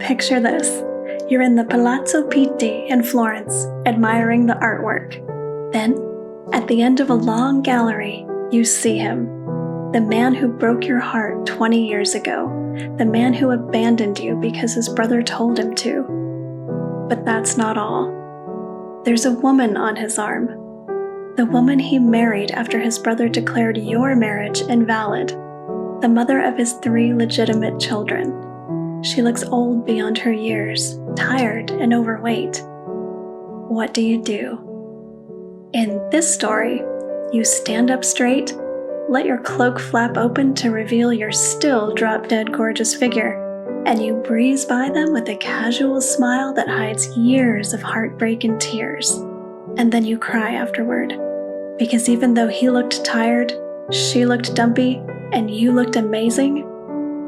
Picture this. You're in the Palazzo Pitti in Florence, admiring the artwork. Then, at the end of a long gallery, you see him. The man who broke your heart 20 years ago. The man who abandoned you because his brother told him to. But that's not all. There's a woman on his arm. The woman he married after his brother declared your marriage invalid. The mother of his 3 legitimate children. She looks old beyond her years, tired and overweight. What do you do? In this story, you stand up straight, let your cloak flap open to reveal your still drop-dead gorgeous figure, and you breeze by them with a casual smile that hides years of heartbreak and tears. And then you cry afterward, because even though he looked tired, she looked dumpy, and you looked amazing,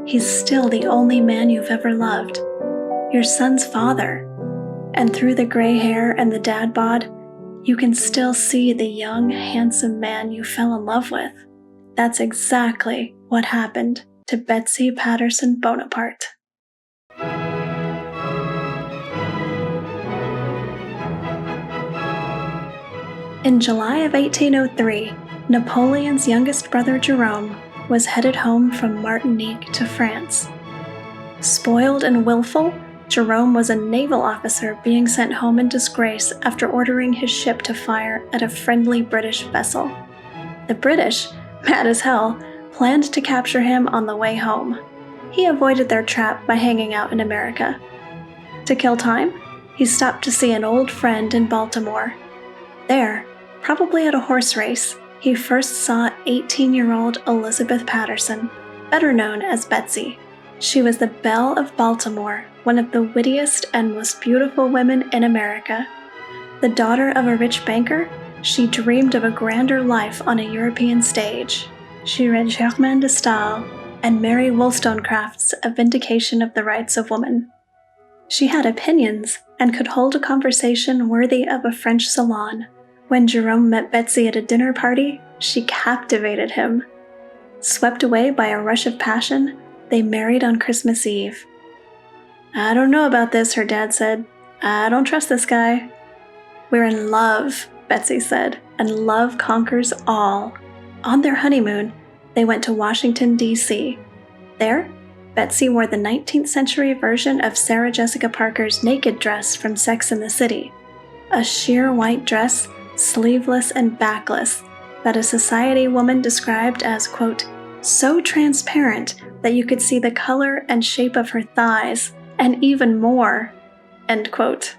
he's still the only man you've ever loved, your son's father. And through the gray hair and the dad bod, you can still see the young, handsome man you fell in love with. That's exactly what happened to Betsy Patterson Bonaparte. In July of 1803, Napoleon's youngest brother Jerome was headed home from Martinique to France. Spoiled and willful, Jerome was a naval officer being sent home in disgrace after ordering his ship to fire at a friendly British vessel. The British, mad as hell, planned to capture him on the way home. He avoided their trap by hanging out in America. To kill time, he stopped to see an old friend in Baltimore. There, probably at a horse race, he first saw 18-year-old Elizabeth Patterson, better known as Betsy. She was the belle of Baltimore, one of the wittiest and most beautiful women in America. The daughter of a rich banker, she dreamed of a grander life on a European stage. She read Germain de Stael and Mary Wollstonecraft's A Vindication of the Rights of Woman. She had opinions and could hold a conversation worthy of a French salon. When Jerome met Betsy at a dinner party, she captivated him. Swept away by a rush of passion, they married on Christmas Eve. "I don't know about this," her dad said. "I don't trust this guy." "We're in love," Betsy said, and love conquers all. On their honeymoon, they went to Washington, D.C. There, Betsy wore the 19th century version of Sarah Jessica Parker's naked dress from Sex and the City, a sheer white dress, sleeveless and backless, that a society woman described as, quote, so transparent that you could see the color and shape of her thighs, and even more, end quote.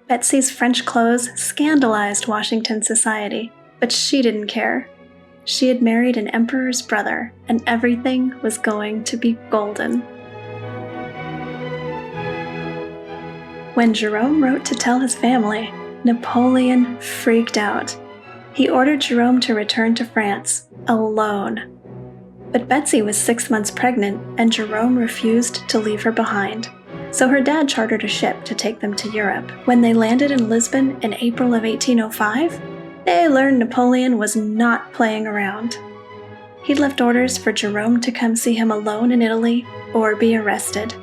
Betsy's French clothes scandalized Washington society, but she didn't care. She had married an emperor's brother, and everything was going to be golden. When Jerome wrote to tell his family, Napoleon freaked out. He ordered Jerome to return to France, alone. But Betsy was 6 months pregnant, and Jerome refused to leave her behind. So her dad chartered a ship to take them to Europe. When they landed in Lisbon in April of 1805, they learned Napoleon was not playing around. He'd left orders for Jerome to come see him alone in Italy or be arrested.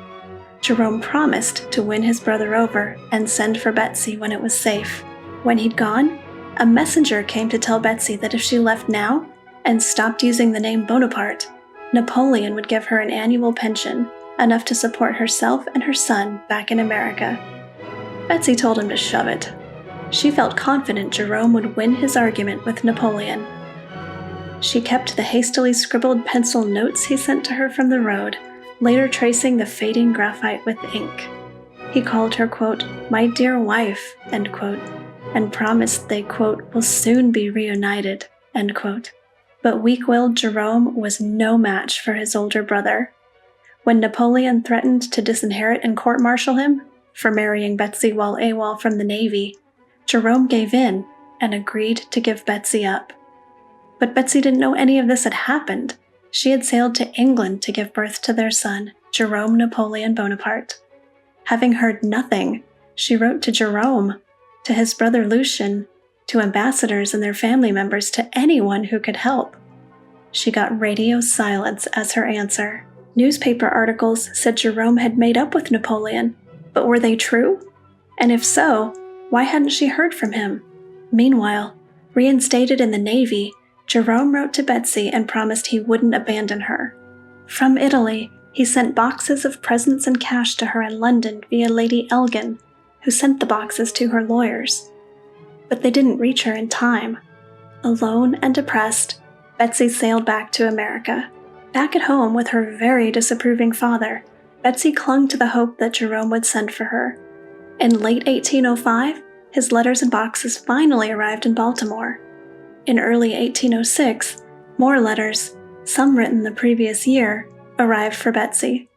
Jerome promised to win his brother over and send for Betsy when it was safe. When he'd gone, a messenger came to tell Betsy that if she left now and stopped using the name Bonaparte, Napoleon would give her an annual pension, enough to support herself and her son back in America. Betsy told him to shove it. She felt confident Jerome would win his argument with Napoleon. She kept the hastily scribbled pencil notes he sent to her from the road, later tracing the fading graphite with ink. He called her, quote, my dear wife, end quote, and promised they, quote, will soon be reunited, end quote. But weak-willed Jerome was no match for his older brother. When Napoleon threatened to disinherit and court-martial him for marrying Betsy while AWOL from the Navy, Jerome gave in and agreed to give Betsy up. But Betsy didn't know any of this had happened. She had sailed to England to give birth to their son, Jerome Napoleon Bonaparte. Having heard nothing, she wrote to Jerome, to his brother Lucien, to ambassadors and their family members, to anyone who could help. She got radio silence as her answer. Newspaper articles said Jerome had made up with Napoleon, but were they true? And if so, why hadn't she heard from him? Meanwhile, reinstated in the Navy, Jerome wrote to Betsy and promised he wouldn't abandon her. From Italy, he sent boxes of presents and cash to her in London via Lady Elgin, who sent the boxes to her lawyers. But they didn't reach her in time. Alone and depressed, Betsy sailed back to America. Back at home with her very disapproving father, Betsy clung to the hope that Jerome would send for her. In late 1805, his letters and boxes finally arrived in Baltimore. In early 1806, more letters, some written the previous year, arrived for Betsy.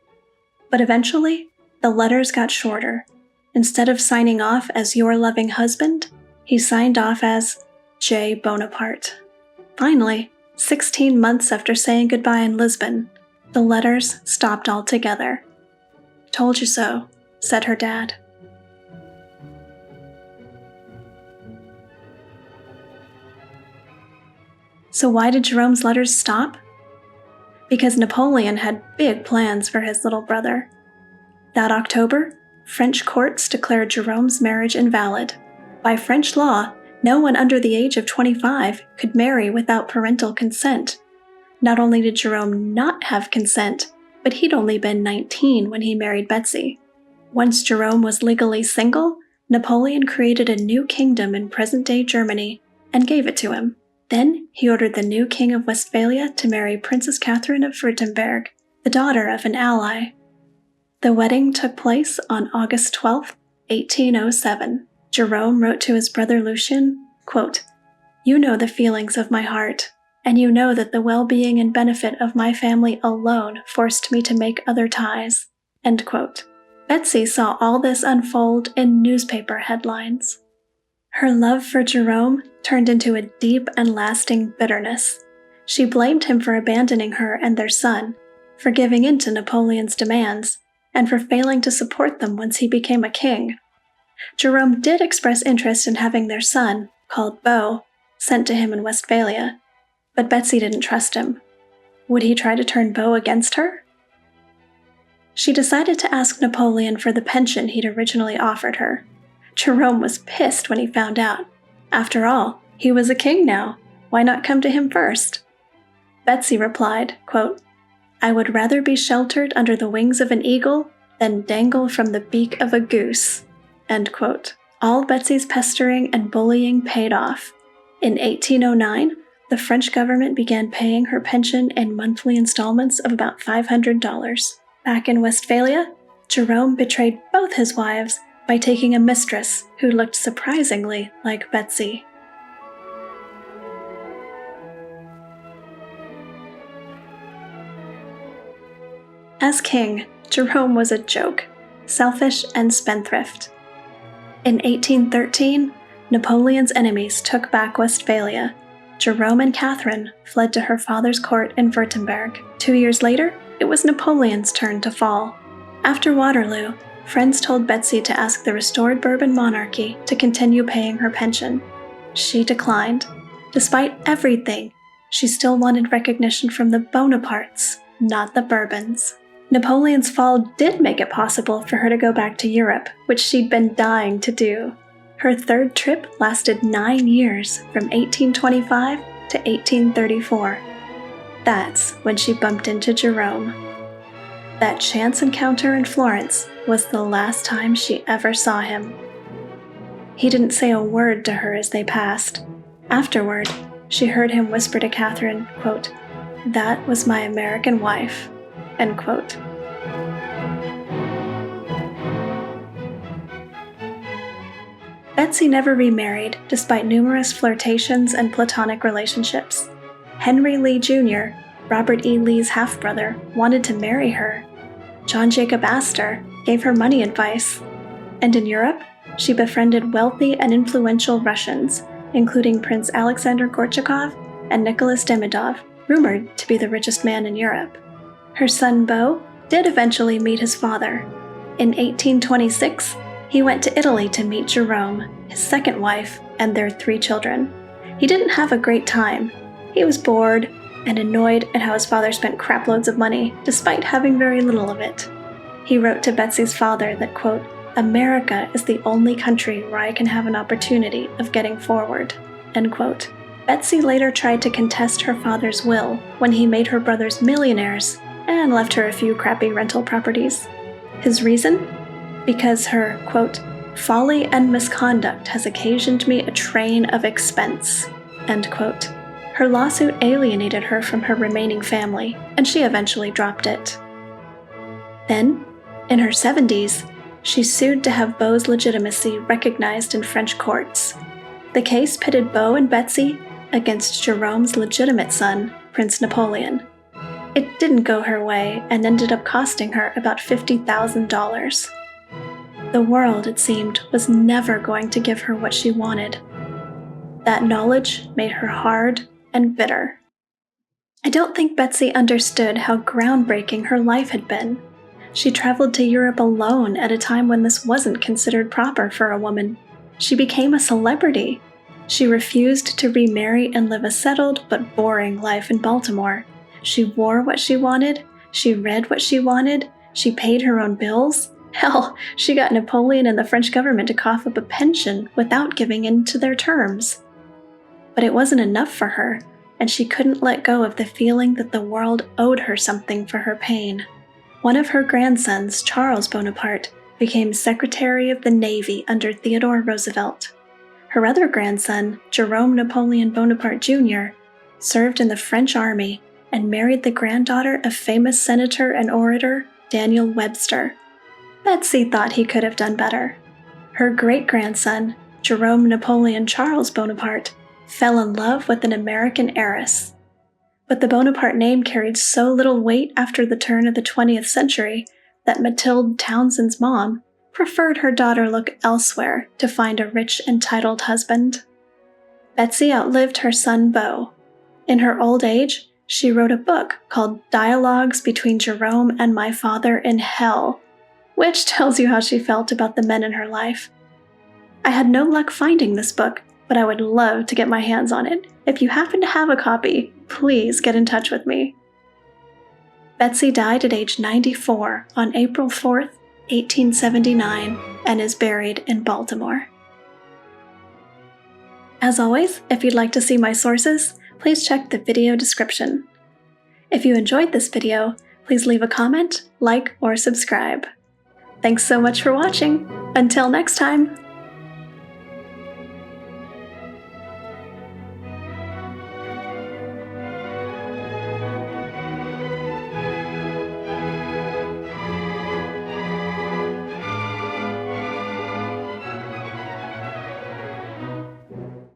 But eventually, the letters got shorter. Instead of signing off as your loving husband, he signed off as J. Bonaparte. Finally, 16 months after saying goodbye in Lisbon, the letters stopped altogether. "Told you so," said her dad. So why did Jerome's letters stop? Because Napoleon had big plans for his little brother. That October, French courts declared Jerome's marriage invalid. By French law, no one under the age of 25 could marry without parental consent. Not only did Jerome not have consent, but he'd only been 19 when he married Betsy. Once Jerome was legally single, Napoleon created a new kingdom in present-day Germany and gave it to him. Then he ordered the new king of Westphalia to marry Princess Catherine of Württemberg, the daughter of an ally. The wedding took place on August 12, 1807. Jerome wrote to his brother Lucien, quote, "You know the feelings of my heart, and you know that the well-being and benefit of my family alone forced me to make other ties." End quote. Betsy saw all this unfold in newspaper headlines. Her love for Jerome turned into a deep and lasting bitterness. She blamed him for abandoning her and their son, for giving in to Napoleon's demands, and for failing to support them once he became a king. Jerome did express interest in having their son, called Beau, sent to him in Westphalia, but Betsy didn't trust him. Would he try to turn Beau against her? She decided to ask Napoleon for the pension he'd originally offered her. Jerome was pissed when he found out. After all, he was a king now. Why not come to him first? Betsy replied, quote, "I would rather be sheltered under the wings of an eagle than dangle from the beak of a goose." End quote. All Betsy's pestering and bullying paid off. In 1809, the French government began paying her pension in monthly installments of about $500. Back in Westphalia, Jerome betrayed both his wives by taking a mistress who looked surprisingly like Betsy. As king, Jerome was a joke, selfish and spendthrift. In 1813, Napoleon's enemies took back Westphalia. Jerome and Catherine fled to her father's court in Württemberg. 2 years later, it was Napoleon's turn to fall. After Waterloo, friends told Betsy to ask the restored Bourbon monarchy to continue paying her pension. She declined. Despite everything, she still wanted recognition from the Bonapartes, not the Bourbons. Napoleon's fall did make it possible for her to go back to Europe, which she'd been dying to do. Her third trip lasted 9 years, from 1825 to 1834. That's when she bumped into Jerome. That chance encounter in Florence was the last time she ever saw him. He didn't say a word to her as they passed. Afterward, she heard him whisper to Catherine, quote, "That was my American wife." End quote. Betsy never remarried, despite numerous flirtations and platonic relationships. Henry Lee Jr., Robert E. Lee's half-brother, wanted to marry her. John Jacob Astor gave her money advice. And in Europe, she befriended wealthy and influential Russians, including Prince Alexander Gorchakov and Nicholas Demidov, rumored to be the richest man in Europe. Her son Beau did eventually meet his father. In 1826, he went to Italy to meet Jerome, his second wife, and their 3 children. He didn't have a great time. He was bored, and annoyed at how his father spent craploads of money despite having very little of it. He wrote to Betsy's father that, quote, "America is the only country where I can have an opportunity of getting forward," end quote. Betsy later tried to contest her father's will when he made her brothers millionaires and left her a few crappy rental properties. His reason? Because her, quote, "folly and misconduct has occasioned me a train of expense," end quote. Her lawsuit alienated her from her remaining family, and she eventually dropped it. Then, in her 70s, she sued to have Beau's legitimacy recognized in French courts. The case pitted Beau and Betsy against Jerome's legitimate son, Prince Napoleon. It didn't go her way and ended up costing her about $50,000. The world, it seemed, was never going to give her what she wanted. That knowledge made her hard and bitter. I don't think Betsy understood how groundbreaking her life had been. She traveled to Europe alone at a time when this wasn't considered proper for a woman. She became a celebrity. She refused to remarry and live a settled but boring life in Baltimore. She wore what she wanted, she read what she wanted, she paid her own bills. Hell, she got Napoleon and the French government to cough up a pension without giving in to their terms. But it wasn't enough for her, and she couldn't let go of the feeling that the world owed her something for her pain. One of her grandsons, Charles Bonaparte, became Secretary of the Navy under Theodore Roosevelt. Her other grandson, Jerome Napoleon Bonaparte Jr., served in the French Army and married the granddaughter of famous senator and orator Daniel Webster. Betsy thought he could have done better. Her great-grandson, Jerome Napoleon Charles Bonaparte, fell in love with an American heiress. But the Bonaparte name carried so little weight after the turn of the 20th century that Mathilde Townsend's mom preferred her daughter look elsewhere to find a rich, entitled husband. Betsy outlived her son Beau. In her old age, she wrote a book called Dialogues Between Jerome and My Father in Hell, which tells you how she felt about the men in her life. I had no luck finding this book, but I would love to get my hands on it. If you happen to have a copy, please get in touch with me. Betsy died at age 94 on April 4th, 1879, and is buried in Baltimore. As always, if you'd like to see my sources, please check the video description. If you enjoyed this video, please leave a comment, like, or subscribe. Thanks so much for watching. Until next time!